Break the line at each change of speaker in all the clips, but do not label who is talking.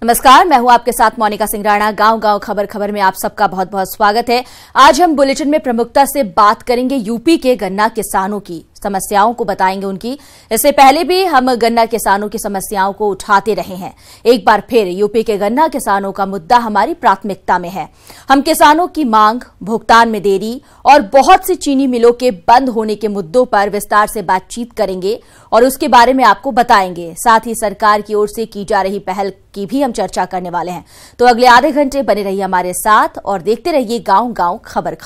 नमस्कार, मैं हूं आपके साथ मोनिका सिंह राणा। गांव गांव खबर में आप सबका बहुत बहुत स्वागत है। आज हम बुलेटिन में प्रमुखता से बात करेंगे यूपी के गन्ना किसानों की समस्याओं को बताएंगे उनकी। इससे पहले भी हम गन्ना किसानों की समस्याओं को उठाते रहे हैं। एक बार फिर यूपी के गन्ना किसानों का मुद्दा हमारी प्राथमिकता में है। हम किसानों की मांग, भुगतान में देरी और बहुत सी चीनी मिलों के बंद होने के मुद्दों पर विस्तार से बातचीत करेंगे और उसके बारे में आपको बताएंगे। साथ ही सरकार की ओर से की जा रही पहल की भी हम चर्चा करने वाले हैं। तो अगले आधे घंटे बने रहिए हमारे साथ और देखते रहिए गांव गांव खबर।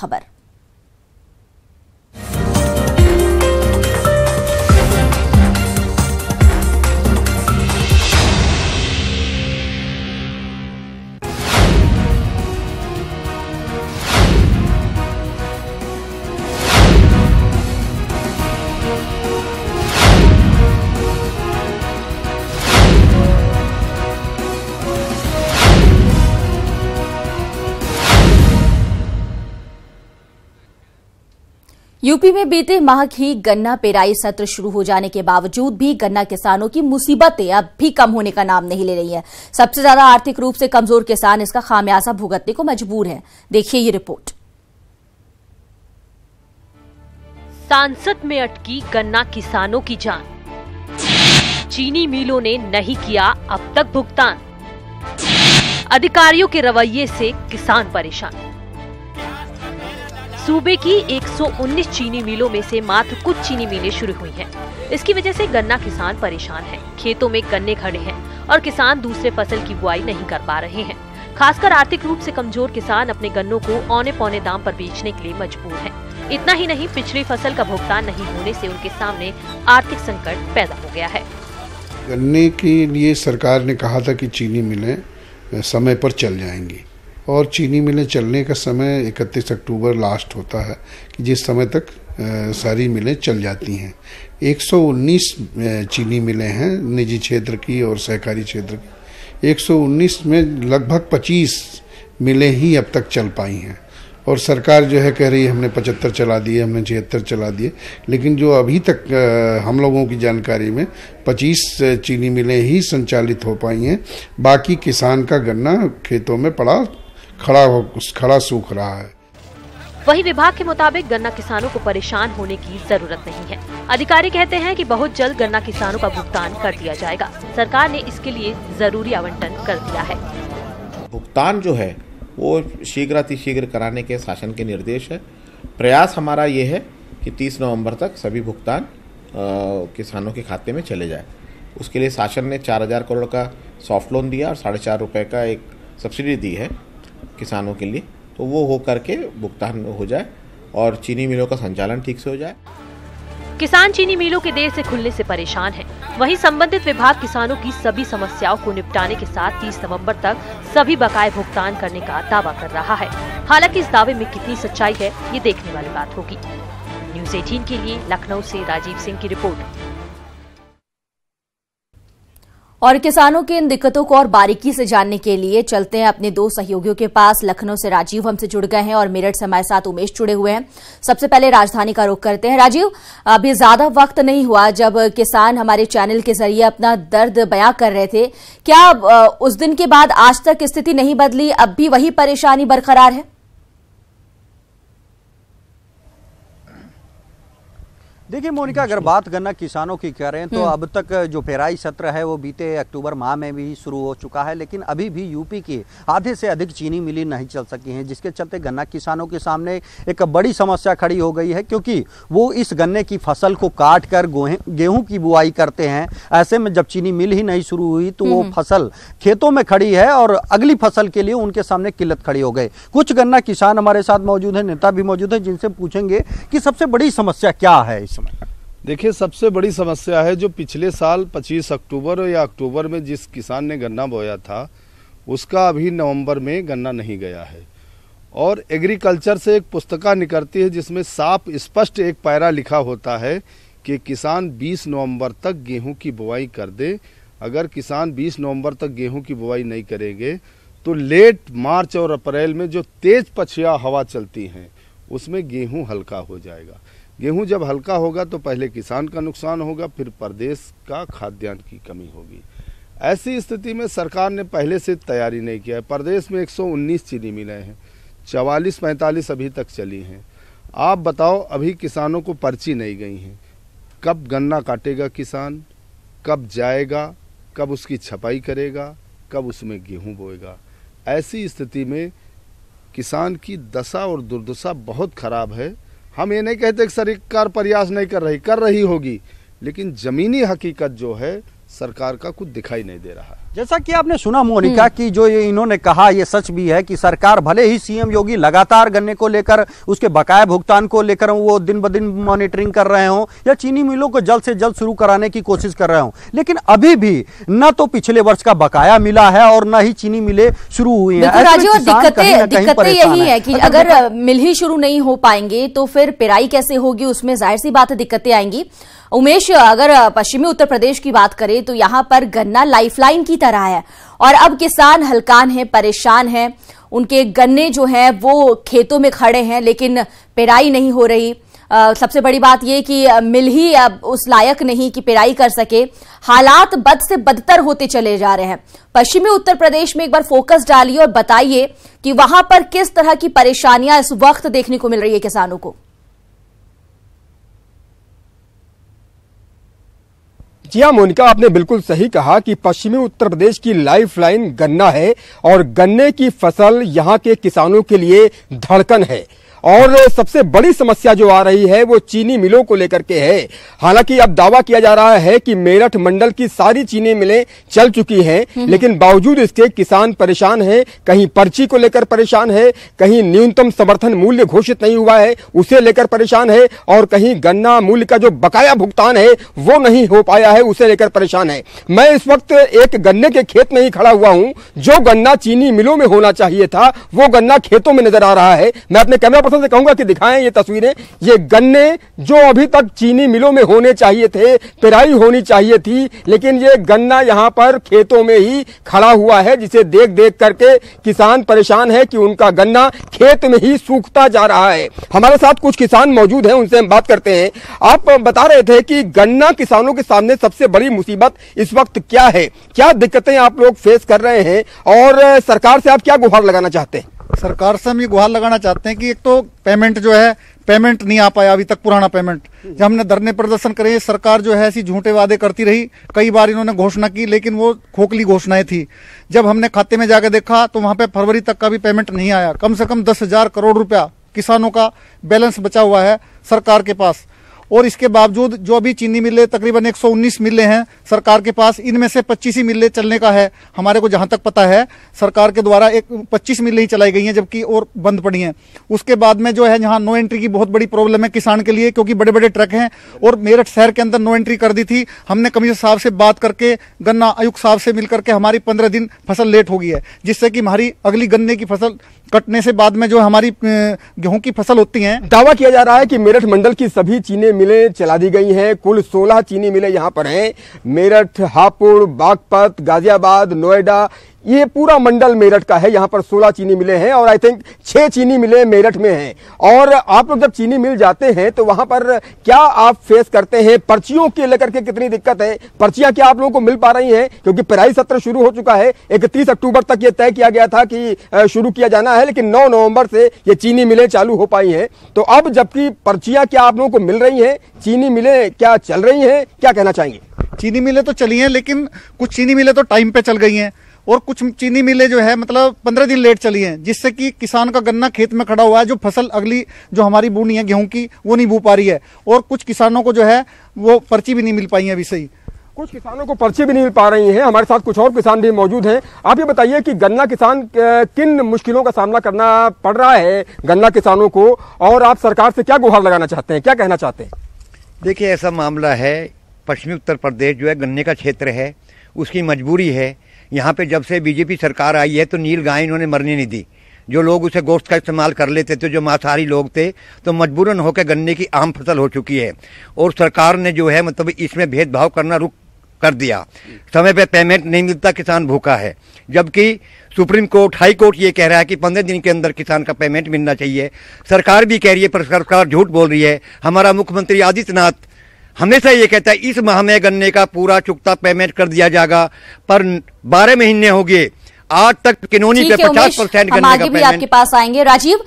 यूपी में बीते माह ही गन्ना पेराई सत्र शुरू हो जाने के बावजूद भी गन्ना किसानों की मुसीबतें अब भी कम होने का नाम नहीं ले रही हैं। सबसे ज्यादा आर्थिक रूप से कमजोर किसान इसका खामियाजा भुगतने को मजबूर है। देखिए ये रिपोर्ट।
सांसद में अटकी गन्ना किसानों की जान। चीनी मिलों ने नहीं किया अब तक भुगतान। अधिकारियों के रवैये से किसान परेशान। सूबे की 119 चीनी मिलों में से मात्र कुछ चीनी मिलें शुरू हुई हैं। इसकी वजह से गन्ना किसान परेशान हैं। खेतों में गन्ने खड़े हैं और किसान दूसरे फसल की बुआई नहीं कर पा रहे हैं। खासकर आर्थिक रूप से कमजोर किसान अपने गन्नों को औने पौने दाम पर बेचने के लिए मजबूर हैं। इतना ही नहीं, पिछली फसल का भुगतान नहीं होने से उनके सामने आर्थिक संकट पैदा हो गया है।
गन्ने के लिए सरकार ने कहा था कि चीनी मिलें समय पर चल जाएंगी और चीनी मिलें चलने का समय 31 अक्टूबर लास्ट होता है कि जिस समय तक सारी मिलें चल जाती हैं। 119 चीनी मिलें हैं निजी क्षेत्र की और सहकारी क्षेत्र की। 119 में लगभग 25 मिलें ही अब तक चल पाई हैं और सरकार जो है कह रही है हमने 75 चला दिए, हमने 76 चला दिए, लेकिन जो अभी तक हम लोगों की जानकारी में 25 चीनी मिलें ही संचालित हो पाई हैं। बाकी किसान का गन्ना खेतों में खड़ा सूख रहा है।
वही विभाग के मुताबिक गन्ना किसानों को परेशान होने की जरूरत नहीं है। अधिकारी कहते हैं कि बहुत जल्द गन्ना किसानों का भुगतान कर दिया जाएगा। सरकार ने इसके लिए जरूरी आवंटन कर दिया है।
भुगतान जो है वो शीघ्र कराने के शासन के निर्देश है। प्रयास हमारा ये है कि 30 नवंबर तक सभी भुगतान किसानों के खाते में चले जाए। उसके लिए शासन ने 4000 करोड़ का सॉफ्ट लोन दिया और 4.5 रुपये का एक सब्सिडी दी है किसानों के लिए, तो वो हो करके भुगतान हो जाए और चीनी मिलों का संचालन ठीक से हो जाए।
किसान चीनी मिलों के देर से खुलने से परेशान हैं। वहीं संबंधित विभाग किसानों की सभी समस्याओं को निपटाने के साथ 30 नवंबर तक सभी बकाये भुगतान करने का दावा कर रहा है। हालांकि इस दावे में कितनी सच्चाई है ये देखने वाली बात होगी। न्यूज़ 18 के लिए लखनऊ से राजीव सिंह की रिपोर्ट।
और किसानों की इन दिक्कतों को और बारीकी से जानने के लिए चलते हैं अपने दो सहयोगियों के पास। लखनऊ से राजीव हमसे जुड़ गए हैं और मेरठ से हमारे साथ उमेश जुड़े हुए हैं। सबसे पहले राजधानी का रुख करते हैं। राजीव, अभी ज्यादा वक्त नहीं हुआ जब किसान हमारे चैनल के जरिए अपना दर्द बयां कर रहे थे। क्या उस दिन के बाद आज तक स्थिति नहीं बदली? अब भी वही परेशानी बरकरार है?
देखिए मोनिका, अगर बात गन्ना किसानों की करें तो अब तक जो पेराई सत्र है वो बीते अक्टूबर माह में भी शुरू हो चुका है, लेकिन अभी भी यूपी की आधे से अधिक चीनी मिलें नहीं चल सकी हैं, जिसके चलते गन्ना किसानों के सामने एक बड़ी समस्या खड़ी हो गई है। क्योंकि वो इस गन्ने की फसल को काट कर गेहूं की बुआई करते हैं। ऐसे में जब चीनी मिल ही नहीं शुरू हुई तो वो फसल खेतों में खड़ी है और अगली फसल के लिए उनके सामने किल्लत खड़ी हो गई। कुछ गन्ना किसान हमारे साथ मौजूद है, नेता भी मौजूद है, जिनसे पूछेंगे कि सबसे बड़ी समस्या क्या है।
देखिए, सबसे बड़ी समस्या है जो पिछले साल 25 अक्टूबर या अक्टूबर में जिस किसान ने गन्ना बोया था उसका अभी नवंबर में गन्ना नहीं गया है। और एग्रीकल्चर से एक पुस्तिका निकलती है जिसमें साफ स्पष्ट एक पैरा लिखा होता है कि किसान 20 नवंबर तक गेहूं की बुआई कर दे। अगर किसान 20 नवंबर तक गेहूं की बुआई नहीं करेंगे तो लेट मार्च और अप्रैल में जो तेज पछिया हवा चलती हैं उसमें गेहूं हल्का हो जाएगा। गेहूं जब हल्का होगा तो पहले किसान का नुकसान होगा, फिर प्रदेश का खाद्यान्न की कमी होगी। ऐसी स्थिति में सरकार ने पहले से तैयारी नहीं किया है। प्रदेश में 119 चीनी मिलें हैं, 44-45 अभी तक चली हैं। आप बताओ, अभी किसानों को पर्ची नहीं गई हैं। कब गन्ना काटेगा किसान, कब जाएगा, कब उसकी छपाई करेगा, कब उसमें गेहूं बोएगा। ऐसी स्थिति में किसान की दशा और दुर्दशा बहुत खराब है। हम ये नहीं कहते कि सरकार प्रयास नहीं कर रही होगी, लेकिन जमीनी हकीकत जो है सरकार का कुछ दिखाई नहीं दे रहा।
जैसा कि आपने सुना मोनिका कि जो ये इन्होंने कहा, ये सच भी है कि सरकार भले ही सीएम योगी लगातार गन्ने को लेकर, उसके बकाया भुगतान को लेकर वो दिन ब दिन मॉनिटरिंग कर रहे हों या चीनी मिलों को जल्द से जल्द शुरू कराने की कोशिश कर रहे हों, लेकिन अभी भी न तो पिछले वर्ष का बकाया मिला है और न ही चीनी मिलें शुरू हुई हैं।
राजीव, दिक्कतें यही है कि अगर मिल ही शुरू नहीं हो पाएंगे तो फिर पेराई कैसे होगी, उसमें जाहिर सी बात है दिक्कतें आएंगी। उमेश, अगर पश्चिमी उत्तर प्रदेश की बात करें तो यहां पर गन्ना लाइफलाइन की तरह है और अब किसान हलकान हैं, परेशान हैं। उनके गन्ने जो हैं वो खेतों में खड़े हैं लेकिन पेराई नहीं हो रही। सबसे बड़ी बात यह कि मिल ही अब उस लायक नहीं कि पेराई कर सके। हालात बद से बदतर होते चले जा रहे हैं। पश्चिमी उत्तर प्रदेश में एक बार फोकस डालिए और बताइए कि वहां पर किस तरह की परेशानियां इस वक्त देखने को मिल रही है किसानों को।
जी हाँ मोनिका, आपने बिल्कुल सही कहा कि पश्चिमी उत्तर प्रदेश की लाइफलाइन गन्ना है और गन्ने की फसल यहाँ के किसानों के लिए धड़कन है। और सबसे बड़ी समस्या जो आ रही है वो चीनी मिलों को लेकर के है। हालांकि अब दावा किया जा रहा है कि मेरठ मंडल की सारी चीनी मिलें चल चुकी हैं, लेकिन बावजूद इसके किसान परेशान हैं। कहीं पर्ची को लेकर परेशान है, कहीं न्यूनतम समर्थन मूल्य घोषित नहीं हुआ है उसे लेकर परेशान है, और कहीं गन्ना मूल्य का जो बकाया भुगतान है वो नहीं हो पाया है उसे लेकर परेशान है। मैं इस वक्त एक गन्ने के खेत में ही खड़ा हुआ हूं। जो गन्ना चीनी मिलों में होना चाहिए था वो गन्ना खेतों में नजर आ रहा है। मैं अपने कैमरा पर्सन से कहूंगा कि दिखाएं ये तस्वीरें। ये गन्ने जो अभी तक चीनी मिलों में होने चाहिए थे, पेराई होनी चाहिए थी, लेकिन ये गन्ना यहां पर खेतों में ही खड़ा हुआ है, जिसे देख देख करके किसान परेशान है कि उनका गन्ना खेत में ही सूखता जा रहा है। हमारे साथ कुछ किसान मौजूद हैं, उनसे हम बात करते हैं। आप बता रहे थे कि गन्ना किसानों के सामने सबसे बड़ी मुसीबत इस वक्त क्या है, क्या दिक्कतें आप लोग फेस कर रहे हैं और सरकार से आप क्या गुहार लगाना चाहते हैं?
सरकार से हम ये गुहार लगाना चाहते हैं कि एक तो पेमेंट जो है, पेमेंट नहीं आ पाया अभी तक, पुराना पेमेंट। जब हमने धरने प्रदर्शन करे, सरकार जो है ऐसी झूठे वादे करती रही। कई बार इन्होंने घोषणा की लेकिन वो खोखली घोषणाएं थी। जब हमने खाते में जाकर देखा तो वहां पे फरवरी तक का भी पेमेंट नहीं आया। कम से कम 10,000 करोड़ रुपया किसानों का बैलेंस बचा हुआ है सरकार के पास। और इसके बावजूद जो अभी चीनी मिलें तकरीबन 119 मिलें हैं सरकार के पास, इनमें से 25 ही मिलें चलने का है हमारे को जहां तक पता है। सरकार के द्वारा 25 मिलें ही चलाई गई हैं, जबकि और बंद पड़ी हैं। उसके बाद में जो है यहाँ नो एंट्री की बहुत बड़ी प्रॉब्लम है किसान के लिए, क्योंकि बड़े बड़े ट्रक हैं और मेरठ शहर के अंदर नो एंट्री कर दी थी। हमने कमिश्नर साहब से बात करके, गन्ना आयुक्त साहब से मिलकर के हमारी 15 दिन फसल लेट हो गई है, जिससे कि हमारी अगली गन्ने की फसल कटने से बाद में जो हमारी गेहूं की फसल होती है।
दावा किया जा रहा है कि मेरठ मंडल की सभी चीनी मिलें चला दी गई हैं। कुल 16 चीनी मिलें यहां पर हैं। मेरठ, हापुड़, बागपत, गाजियाबाद, नोएडा, ये पूरा मंडल मेरठ का है। यहाँ पर 16 चीनी मिलें हैं और आई थिंक 6 चीनी मिलें मेरठ में हैं। और आप लोग जब चीनी मिल जाते हैं तो वहां पर क्या आप फेस करते हैं? पर्चियों के लेकर के कितनी दिक्कत है? पर्चियां क्या आप लोगों को मिल पा रही हैं? क्योंकि पेराई सत्र शुरू हो चुका है। 31 अक्टूबर तक ये तय किया गया था कि शुरू किया जाना है, लेकिन 9 नवंबर से ये चीनी मिलें चालू हो पाई हैं। तो अब जबकि पर्चियां क्या आप लोगों को मिल रही हैं, चीनी मिलें क्या चल रही हैं, क्या कहना चाहेंगे?
चीनी मिलें तो चली हैं, लेकिन कुछ चीनी मिलें तो टाइम पे चल गई हैं और कुछ चीनी मिलें जो है मतलब 15 दिन लेट चली हैं, जिससे कि किसान का गन्ना खेत में खड़ा हुआ है। जो फसल अगली जो हमारी बुनी है गेहूं की वो नहीं बू पा रही है और कुछ किसानों को जो है वो पर्ची भी नहीं मिल पाई है अभी सही।
कुछ किसानों को पर्ची भी नहीं मिल पा रही हैं। हमारे साथ कुछ और किसान भी मौजूद हैं। आप ये बताइए कि गन्ना किसान किन मुश्किलों का सामना करना पड़ रहा है गन्ना किसानों को, और आप सरकार से क्या गुहार लगाना चाहते हैं, क्या कहना चाहते हैं?
देखिए, ऐसा मामला है, पश्चिमी उत्तर प्रदेश जो है गन्ने का क्षेत्र है, उसकी मजबूरी है। यहाँ पे जब से बीजेपी सरकार आई है तो नील गाय इन्होंने मरने नहीं दी। जो लोग उसे गोश्त का इस्तेमाल कर लेते थे, जो मांसाहारी लोग थे, तो मजबूरन होकर गन्ने की आम फसल हो चुकी है। और सरकार ने जो है मतलब इसमें भेदभाव करना रुक कर दिया। समय पे पेमेंट नहीं मिलता, किसान भूखा है। जबकि सुप्रीम कोर्ट, हाई कोर्ट ये कह रहा है कि 15 दिन के अंदर किसान का पेमेंट मिलना चाहिए। सरकार भी कह रही है पर सरकार झूठ बोल रही है। हमारा मुख्यमंत्री आदित्यनाथ हमेशा ये कहता है इस माह में गन्ने का पूरा चुकता पेमेंट कर दिया जाएगा, पर 12 महीने हो गए आज तक किनोनी पे 50%
हम आगे भी आपके पास आएंगे। राजीव,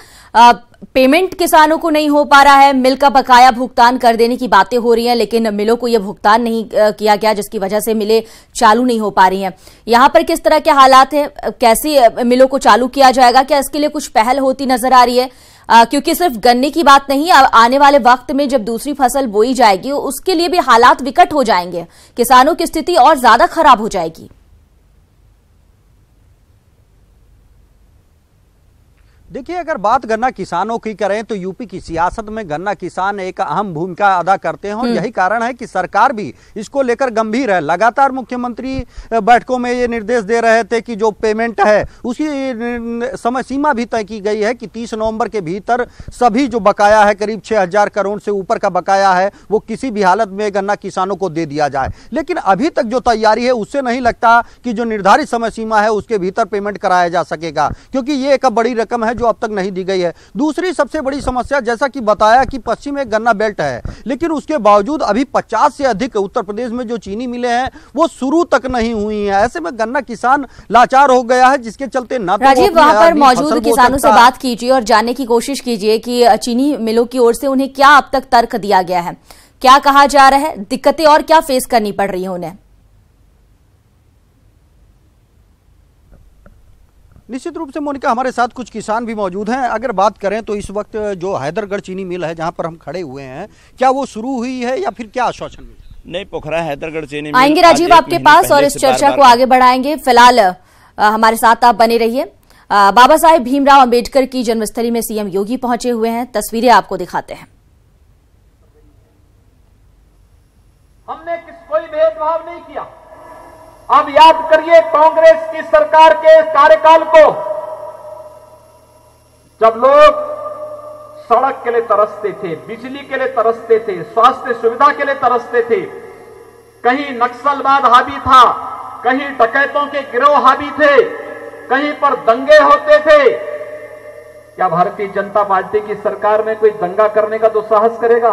पेमेंट किसानों को नहीं हो पा रहा है, मिल का बकाया भुगतान कर देने की बातें हो रही हैं, लेकिन मिलों को यह भुगतान नहीं किया गया, जिसकी वजह से मिलें चालू नहीं हो पा रही हैं। यहां पर किस तरह के हालात हैं, कैसे मिलों को चालू किया जाएगा, क्या इसके लिए कुछ पहल होती नजर आ रही है? क्योंकि सिर्फ गन्ने की बात नहीं, आने वाले वक्त में जब दूसरी फसल बोई जाएगी उसके लिए भी हालात विकट हो जाएंगे, किसानों की स्थिति और ज्यादा खराब हो जाएगी।
देखिए, अगर बात गन्ना किसानों की करें तो यूपी की सियासत में गन्ना किसान एक अहम भूमिका अदा करते हैं और यही कारण है कि सरकार भी इसको लेकर गंभीर है। लगातार मुख्यमंत्री बैठकों में ये निर्देश दे रहे थे कि जो पेमेंट है उसकी समय सीमा भी तय की गई है कि 30 नवंबर के भीतर सभी जो बकाया है, करीब 6000 करोड़ से ऊपर का बकाया है, वो किसी भी हालत में गन्ना किसानों को दे दिया जाए। लेकिन अभी तक जो तैयारी है उससे नहीं लगता कि जो निर्धारित समय सीमा है उसके भीतर पेमेंट कराया जा सकेगा, क्योंकि ये एक बड़ी रकम है जो अब तक नहीं दी गई है। दूसरी सबसे बड़ी समस्या, जैसा कि बताया कि पश्चिम एक गन्ना बेल्ट है, लेकिन उसके बावजूद अभी 50 से अधिक उत्तर प्रदेश में जो चीनी मिलें हैं वो शुरू तक नहीं हुई हैं। ऐसे में गन्ना किसान लाचार हो गया है, जिसके चलते ना तो
राजीव वहां पर मौजूद किसानों से बात कीजिए और जानने की कोशिश कीजिए कि चीनी मिलों की ओर से उन्हें क्या अब तक तर्क दिया गया है, क्या कहा जा रहा है, दिक्कतें और क्या फेस करनी पड़ रही है उन्हें।
निश्चित रूप से मोनिका, हमारे साथ कुछ किसान भी मौजूद हैं। अगर बात करें तो इस वक्त जो हैदरगढ़ चीनी मिल है जहां पर हम खड़े हुए हैं, क्या वो शुरू हुई है या फिर क्या आश्वासन मिला?
नहीं, पोखरा हैदरगढ़ चीनी मिल
आएंगे राजीव आपके पास और इस चर्चा को आगे बढ़ाएंगे। फिलहाल हमारे साथ आप बने रहिए। बाबा साहेब भीमराव अंबेडकर की जन्मस्थली में सीएम योगी पहुंचे हुए हैं, तस्वीरें आपको दिखाते हैं।
हमने कोई भेदभाव नहीं किया। अब याद करिए कांग्रेस की सरकार के कार्यकाल को, जब लोग सड़क के लिए तरसते थे, बिजली के लिए तरसते थे, स्वास्थ्य सुविधा के लिए तरसते थे, कहीं नक्सलवाद हावी था, कहीं डकैतों के गिरोह हावी थे, कहीं पर दंगे होते थे। क्या भारतीय जनता पार्टी की सरकार में कोई दंगा करने का दुस्साहस करेगा?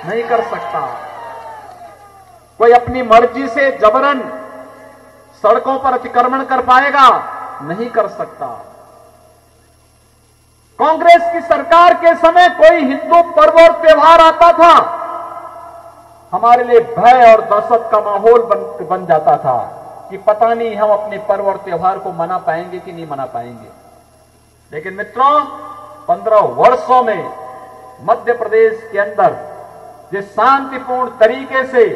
नहीं कर सकता। कोई अपनी मर्जी से जबरन सड़कों पर अतिक्रमण कर पाएगा? नहीं कर सकता। कांग्रेस की सरकार के समय कोई हिंदू पर्व और त्योहार आता था, हमारे लिए भय और दहशत का माहौल बन जाता था कि पता नहीं हम अपने पर्व और त्योहार को मना पाएंगे कि नहीं मना पाएंगे। लेकिन मित्रों, 15 वर्षों में मध्य प्रदेश के अंदर जिस शांतिपूर्ण तरीके से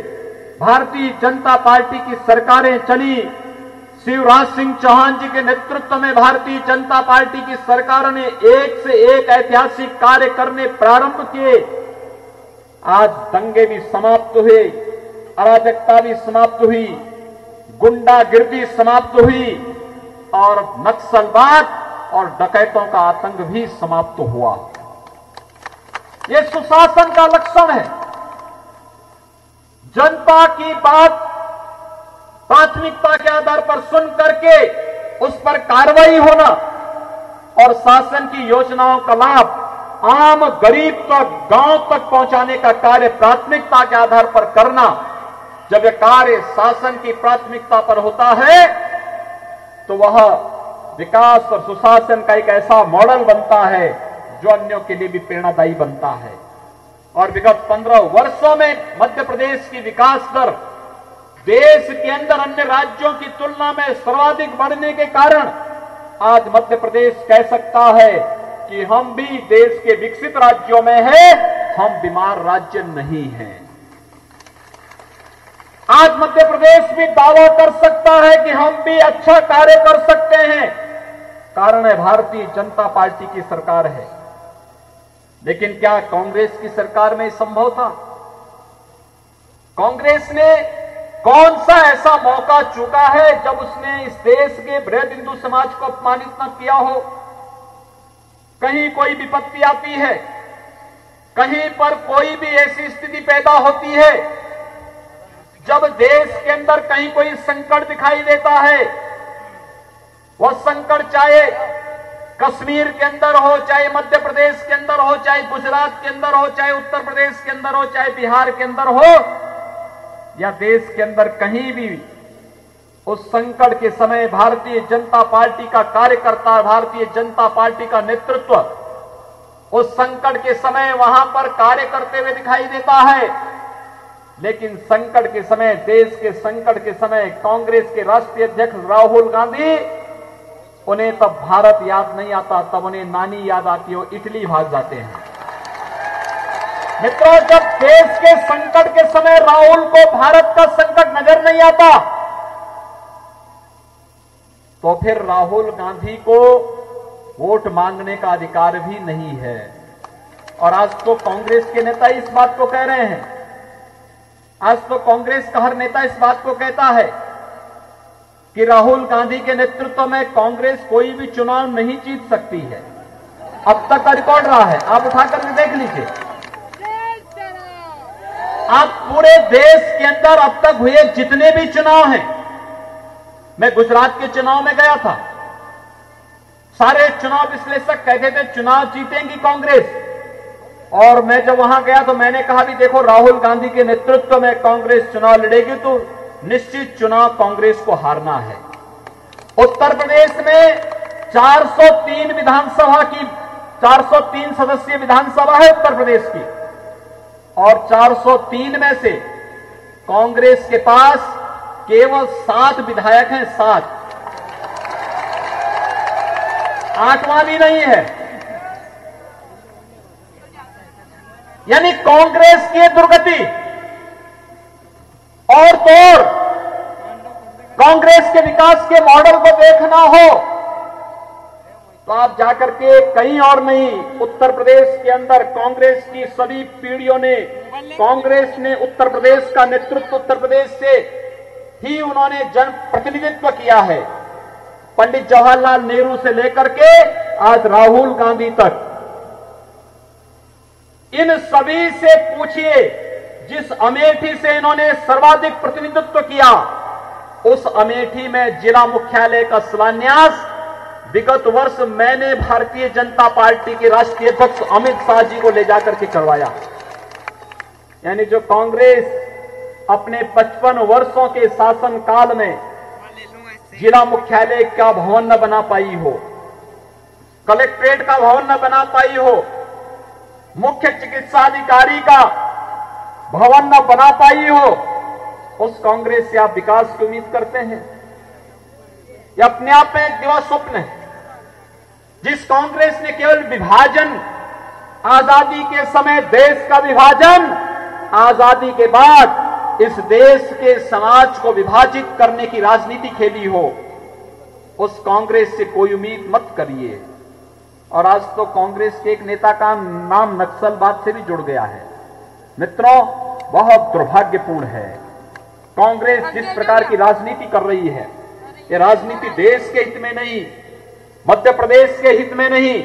भारतीय जनता पार्टी की सरकारें चली, शिवराज सिंह चौहान जी के नेतृत्व में भारतीय जनता पार्टी की सरकारों ने एक से एक ऐतिहासिक कार्य करने प्रारंभ किए। आज दंगे भी समाप्त हुए, अराजकता भी समाप्त हुई, गुंडागिर्दी समाप्त हुई और नक्सलवाद और डकैतों का आतंक भी समाप्त हुआ। यह सुशासन का लक्षण है। जनता की बात प्राथमिकता के आधार पर सुन करके उस पर कार्रवाई होना और शासन की योजनाओं का लाभ आम गरीब तक, गांव तक पहुंचाने का कार्य प्राथमिकता के आधार पर करना। जब यह कार्य शासन की प्राथमिकता पर होता है तो वह विकास और सुशासन का एक ऐसा मॉडल बनता है जो अन्यों के लिए भी प्रेरणादायी बनता है। और विगत 15 वर्षों में मध्य प्रदेश की विकास दर देश के अंदर अन्य राज्यों की तुलना में सर्वाधिक बढ़ने के कारण आज मध्य प्रदेश कह सकता है कि हम भी देश के विकसित राज्यों में हैं, हम बीमार राज्य नहीं हैं। आज मध्य प्रदेश भी दावा कर सकता है कि हम भी अच्छा कार्य कर सकते हैं, कारण है भारतीय जनता पार्टी की सरकार है। लेकिन क्या कांग्रेस की सरकार में संभव था? कांग्रेस ने कौन सा ऐसा मौका चूका है जब उसने इस देश के बृहद हिंदू समाज को अपमानित न किया हो? कहीं कोई विपत्ति आती है, कहीं पर कोई भी ऐसी स्थिति पैदा होती है, जब देश के अंदर कहीं कोई संकट दिखाई देता है, वह संकट चाहे कश्मीर के अंदर हो, चाहे मध्य प्रदेश के अंदर हो, चाहे गुजरात के अंदर हो, चाहे उत्तर प्रदेश के अंदर हो, चाहे बिहार के अंदर हो, या देश के अंदर कहीं भी उस संकट के समय भारतीय जनता पार्टी का कार्यकर्ता, भारतीय जनता पार्टी का नेतृत्व उस संकट के समय वहां पर कार्य करते हुए दिखाई देता है। लेकिन संकट के समय, देश के संकट के समय कांग्रेस के राष्ट्रीय अध्यक्ष राहुल गांधी, उन्हें तब भारत याद नहीं आता, तब उन्हें नानी याद आती हो, इटली भाग जाते हैं। मित्रों, जब देश के संकट के समय राहुल को भारत का संकट नजर नहीं आता, तो फिर राहुल गांधी को वोट मांगने का अधिकार भी नहीं है। और आज तो कांग्रेस के नेता इस बात को कह रहे हैं, आज तो कांग्रेस का हर नेता इस बात को कहता है कि राहुल गांधी के नेतृत्व में कांग्रेस कोई भी चुनाव नहीं जीत सकती है। अब तक का रिकॉर्ड रहा है, आप उठाकर के देख लीजिए। आप पूरे देश के अंदर अब तक हुए जितने भी चुनाव हैं, मैं गुजरात के चुनाव में गया था, सारे चुनाव विश्लेषक कहते थे चुनाव जीतेंगी कांग्रेस, और मैं जब वहां गया तो मैंने कहा भी देखो राहुल गांधी के नेतृत्व में कांग्रेस चुनाव लड़ेगी तो निश्चित चुनाव कांग्रेस को हारना है। उत्तर प्रदेश में 403 विधानसभा की 403 सदस्यीय विधानसभा है उत्तर प्रदेश की, और 403 में से कांग्रेस के पास केवल 7 विधायक हैं, 7, 8वां भी नहीं है। यानी कांग्रेस की दुर्गति और तो और कांग्रेस के विकास के मॉडल को देखना हो तो आप जाकर के कहीं और नहीं, उत्तर प्रदेश के अंदर कांग्रेस की सभी पीढ़ियों ने, कांग्रेस ने उत्तर प्रदेश का नेतृत्व उत्तर प्रदेश से ही उन्होंने जन प्रतिनिधित्व किया है। पंडित जवाहरलाल नेहरू से लेकर के आज राहुल गांधी तक, इन सभी से पूछिए जिस अमेठी से इन्होंने सर्वाधिक प्रतिनिधित्व किया, उस अमेठी में जिला मुख्यालय का शिलान्यास विगत वर्ष मैंने भारतीय जनता पार्टी के राष्ट्रीय अध्यक्ष अमित शाह जी को ले जाकर के करवाया। यानी जो कांग्रेस अपने 55 वर्षों के शासनकाल में जिला मुख्यालय का भवन न बना पाई हो, कलेक्ट्रेट का भवन न बना पाई हो, मुख्य चिकित्सा अधिकारी का भवन न बना पाई हो, उस कांग्रेस से आप विकास की उम्मीद करते हैं? यह अपने आप में एक दिवा स्वप्न है। जिस कांग्रेस ने केवल विभाजन, आजादी के समय देश का विभाजन, आजादी के बाद इस देश के समाज को विभाजित करने की राजनीति खेली हो, उस कांग्रेस से कोई उम्मीद मत करिए। और आज तो कांग्रेस के एक नेता का नाम नक्सलवाद से भी जुड़ गया है। मित्रों, बहुत दुर्भाग्यपूर्ण है। कांग्रेस जिस प्रकार की राजनीति कर रही है, ये राजनीति देश के हित में नहीं, मध्य प्रदेश के हित में नहीं।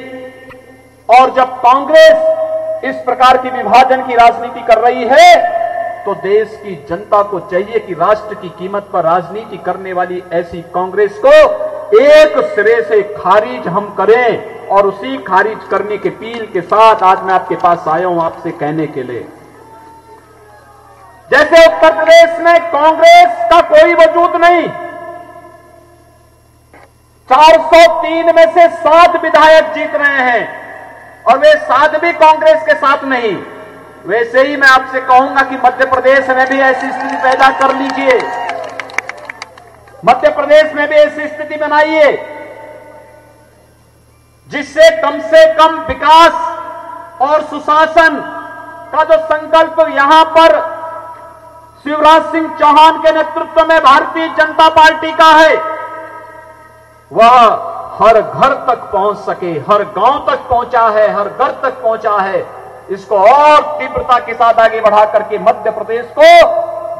और जब कांग्रेस इस प्रकार की विभाजन की राजनीति कर रही है तो देश की जनता को चाहिए कि राष्ट्र की कीमत पर राजनीति करने वाली ऐसी कांग्रेस को एक सिरे से खारिज हम करें। और उसी खारिज करने के अपील के साथ आज मैं आपके पास आया हूं आपसे कहने के लिए, जैसे उत्तर प्रदेश में कांग्रेस का कोई वजूद नहीं, 403 में से 7 विधायक जीत रहे हैं और वे 7 भी कांग्रेस के साथ नहीं। वैसे ही मैं आपसे कहूंगा कि मध्य प्रदेश में भी ऐसी स्थिति पैदा कर लीजिए, मध्य प्रदेश में भी ऐसी स्थिति बनाइए जिससे कम से कम विकास और सुशासन का जो संकल्प यहां पर शिवराज सिंह चौहान के नेतृत्व में भारतीय जनता पार्टी का है, वह हर घर तक पहुंच सके, हर गांव तक पहुंचा है, हर घर तक पहुंचा है। इसको और तीव्रता के साथ आगे बढ़ा करके मध्य प्रदेश को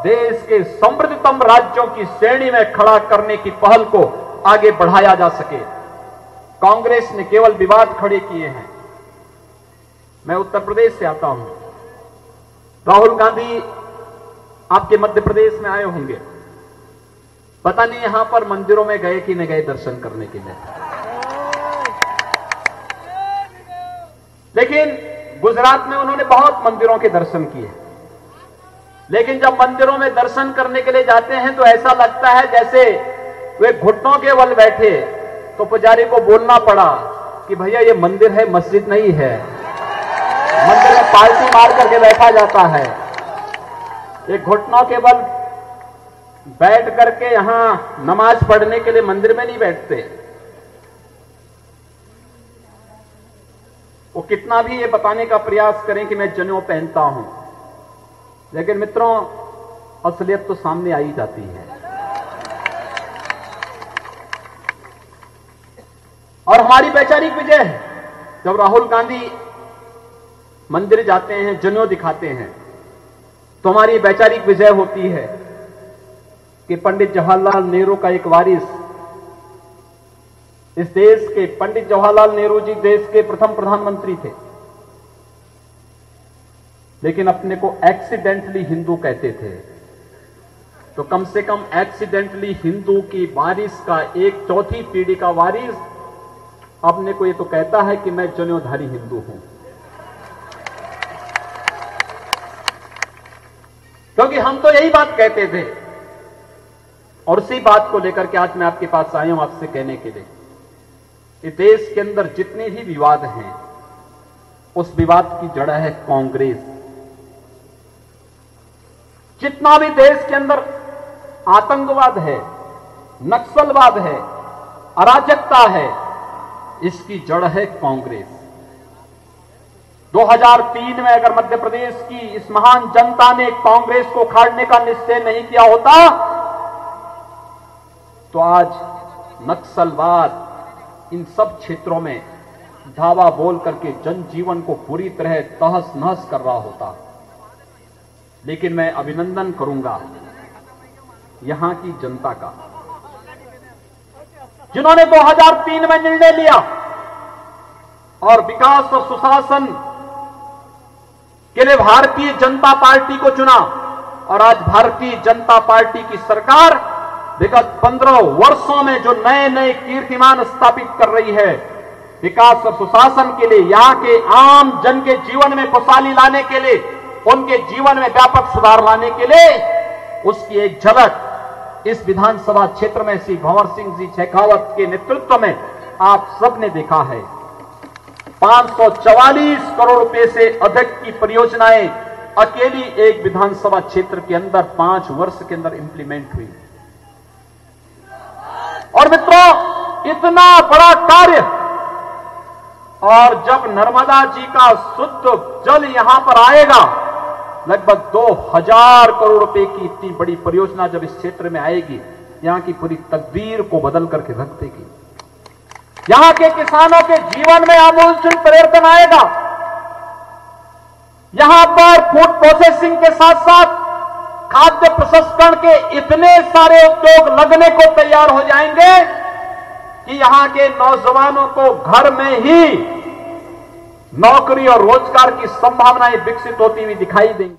देश के समृद्धतम राज्यों की श्रेणी में खड़ा करने की पहल को आगे बढ़ाया जा सके। कांग्रेस ने केवल विवाद खड़े किए हैं। मैं उत्तर प्रदेश से आता हूं। राहुल गांधी आपके मध्य प्रदेश में आए होंगे, पता नहीं यहां पर मंदिरों में गए कि नहीं गए दर्शन करने के लिए। लेकिन गुजरात में उन्होंने बहुत मंदिरों के दर्शन किए, लेकिन जब मंदिरों में दर्शन करने के लिए जाते हैं तो ऐसा लगता है जैसे वे घुटनों के बल बैठे, तो पुजारी को बोलना पड़ा कि भैया ये मंदिर है, मस्जिद नहीं है। मंदिर में पालती मार करके बैठा जाता है, ये घुटनों के बल बैठ करके यहां नमाज पढ़ने के लिए मंदिर में नहीं बैठते। वो कितना भी ये बताने का प्रयास करें कि मैं जनेऊ पहनता हूं, लेकिन मित्रों असलियत तो सामने आ ही जाती है। और हमारी वैचारिक विजय है, जब राहुल गांधी मंदिर जाते हैं, जनेऊ दिखाते हैं, तो हमारी वैचारिक विजय होती है कि पंडित जवाहरलाल नेहरू का एक वारिस, इस देश के पंडित जवाहरलाल नेहरू जी देश के प्रथम प्रधानमंत्री थे, लेकिन अपने को एक्सीडेंटली हिंदू कहते थे। तो कम से कम एक्सीडेंटली हिंदू की वारिस का एक चौथी पीढ़ी का वारिस अपने को ये तो कहता है कि मैं जनेऊधारी हिंदू हूं, क्योंकि हम तो यही बात कहते थे। और उसी बात को लेकर के आज मैं आपके पास आया हूं आपसे कहने के लिए, इस देश के अंदर जितने भी विवाद हैं, उस विवाद की जड़ है कांग्रेस। जितना भी देश के अंदर आतंकवाद है, नक्सलवाद है, अराजकता है, इसकी जड़ है कांग्रेस। 2003 में अगर मध्य प्रदेश की इस महान जनता ने कांग्रेस को उखाड़ने का निश्चय नहीं किया होता, तो आज नक्सलवाद इन सब क्षेत्रों में धावा बोल करके जनजीवन को पूरी तरह तहस नहस कर रहा होता। लेकिन मैं अभिनंदन करूंगा यहां की जनता का, जिन्होंने 2003 में निर्णय लिया और विकास और सुशासन के लिए भारतीय जनता पार्टी को चुना। और आज भारतीय जनता पार्टी की सरकार विगत 15 वर्षों में जो नए नए कीर्तिमान स्थापित कर रही है, विकास और सुशासन के लिए, यहां के आम जन के जीवन में खुशहाली लाने के लिए, उनके जीवन में व्यापक सुधार लाने के लिए, उसकी एक झलक इस विधानसभा क्षेत्र में श्री भंवर सिंह जी शेखावत के नेतृत्व में आप सबने देखा है। 544 करोड़ रुपए से अधिक की परियोजनाएं अकेली एक विधानसभा क्षेत्र के अंदर 5 वर्ष के अंदर इंप्लीमेंट हुई। और मित्रों, इतना बड़ा कार्य, और जब नर्मदा जी का शुद्ध जल यहां पर आएगा, लगभग 2000 करोड़ रुपए की इतनी बड़ी परियोजना जब इस क्षेत्र में आएगी, यहां की पूरी तकदीर को बदल करके रख देगी। यहां के किसानों के जीवन में आमूलचूल परिवर्तन आएगा। यहां पर फूड प्रोसेसिंग के साथ साथ खाद्य प्रसंस्करण के इतने सारे उद्योग लगने को तैयार हो जाएंगे कि यहां के नौजवानों को घर में ही नौकरी और रोजगार की संभावनाएं विकसित होती हुई दिखाई देंगी।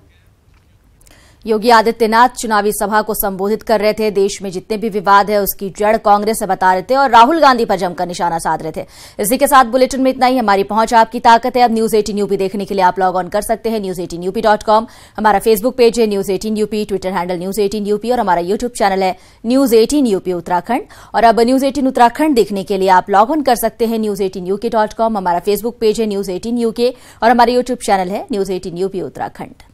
योगी आदित्यनाथ चुनावी सभा को संबोधित कर रहे थे। देश में जितने भी विवाद है उसकी जड़ कांग्रेस से बता रहे थे और राहुल गांधी पर जमकर निशाना साध रहे थे। इसी के साथ बुलेटिन में इतना ही। हमारी पहुंच आपकी ताकत है। अब न्यूज 18 यूपी देखने के लिए आप लॉग ऑन कर सकते हैं news18up.com। हमारा फेसबुक पेज है news 18 UP, Twitter handle news 18 UP और हमारा यूट्यूब चैनल है न्यूज 18 यूपी उत्तराखंड। और अब न्यूज 18 उत्तराखंड देखने के लिए आप लॉग ऑन कर सकते हैं news18uk.com। हमारा फेसबुक पेज है न्यूज 18 यूके और हमारा यूट्यूब चैनल है न्यूज 18 यूपी उत्तराखंड।